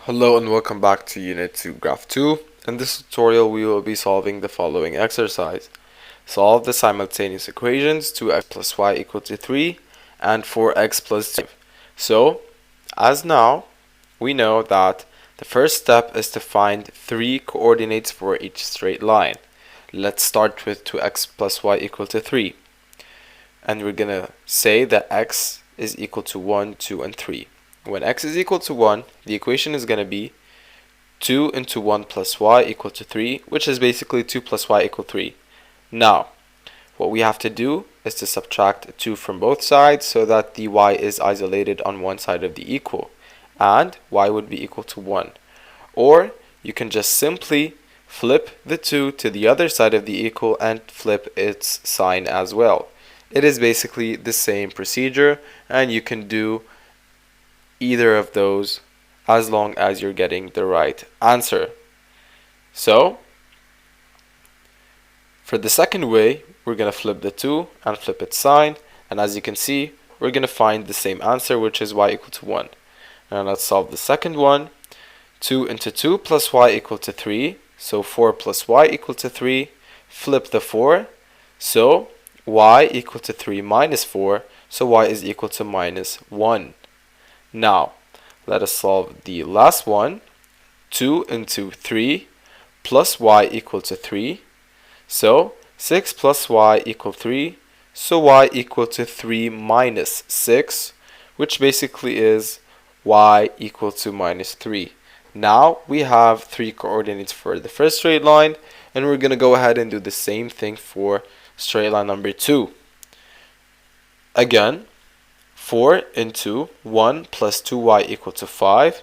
Hello and welcome back to Unit 2 Graph 2. In this tutorial we will be solving the following exercise. Solve the simultaneous equations 2x plus y equal to 3 and 4x plus 2. So, as now, we know that the first step is to find 3 coordinates for each straight line. Let's start with 2x plus y equal to 3. And we're gonna say that x is equal to 1, 2, and 3. When x is equal to 1, the equation is going to be 2 into 1 plus y equal to 3, which is basically 2 plus y equal 3. Now, what we have to do is to subtract 2 from both sides so that the y is isolated on one side of the equal, and y would be equal to 1. Or, you can just simply flip the 2 to the other side of the equal and flip its sign as well. It is basically the same procedure, and you can do either of those as long as you're getting the right answer. So, for the second way, we're going to flip the 2 and flip its sign, and as you can see, we're going to find the same answer, which is y equal to 1. Now let's solve the second one. 2 into 2 plus y equal to 3, so 4 plus y equal to 3. Flip the 4, so y equal to 3 minus 4, so y is equal to minus 1. Now, let us solve the last one. 2 into 3 plus y equal to 3. So, 6 plus y equal 3. So, y equal to 3 minus 6, which basically is y equal to minus 3. Now, we have 3 coordinates for the first straight line, and we're going to go ahead and do the same thing for straight line number 2. Again, 4 into 1 plus 2y equal to 5,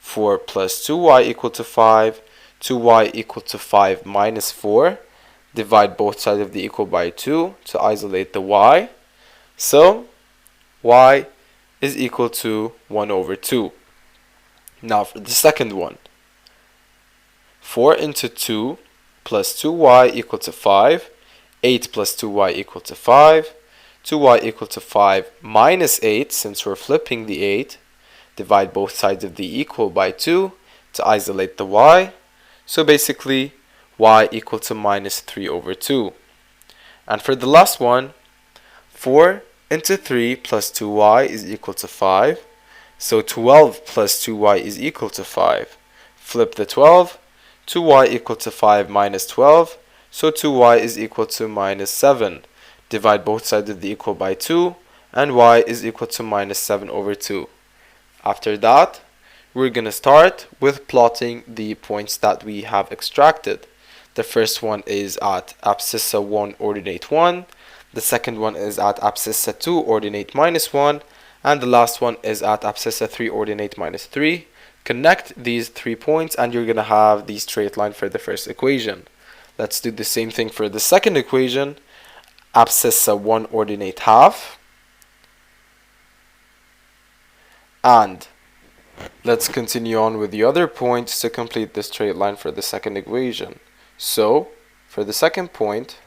4 plus 2y equal to 5, 2y equal to 5 minus 4, divide both sides of the equal by 2 to isolate the y, so y is equal to 1 over 2. Now for the second one, 4 into 2 plus 2y equal to 5, 8 plus 2y equal to 5, 2y equal to 5 minus 8, since we're flipping the 8, divide both sides of the equal by 2 to isolate the y, so basically y equal to minus 3 over 2. And for the last one, 4 into 3 plus 2y is equal to 5, so 12 plus 2y is equal to 5. Flip the 12, 2y equal to 5 minus 12, so 2y is equal to minus 7. Divide both sides of the equal by 2, and y is equal to minus 7 over 2. After that, we're going to start with plotting the points that we have extracted. The first one is at abscissa 1 ordinate 1, the second one is at abscissa 2 ordinate minus 1, and the last one is at abscissa 3 ordinate minus 3. Connect these 3 points and you're going to have the straight line for the first equation. Let's do the same thing for the second equation. Abscissa 1 ordinate half, and let's continue on with the other points to complete the straight line for the second equation. So for the second point,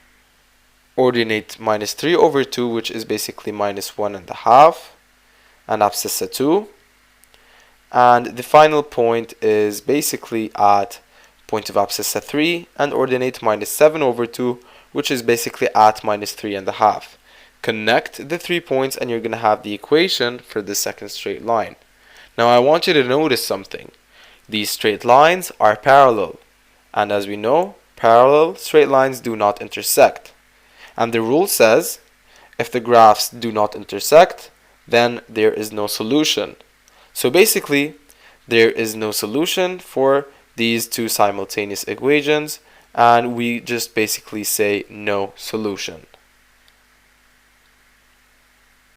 ordinate minus 3 over 2, which is basically minus 1 and a half, and abscissa 2, and the final point is basically at point of abscissa 3 and ordinate minus 7 over 2, which is basically at minus 3 and a half. Connect the 3 points and you're going to have the equation for the second straight line. Now I want you to notice something. These straight lines are parallel, and as we know, parallel straight lines do not intersect. And the rule says, if the graphs do not intersect, then there is no solution. So basically, there is no solution for these two simultaneous equations, and we just basically say no solution.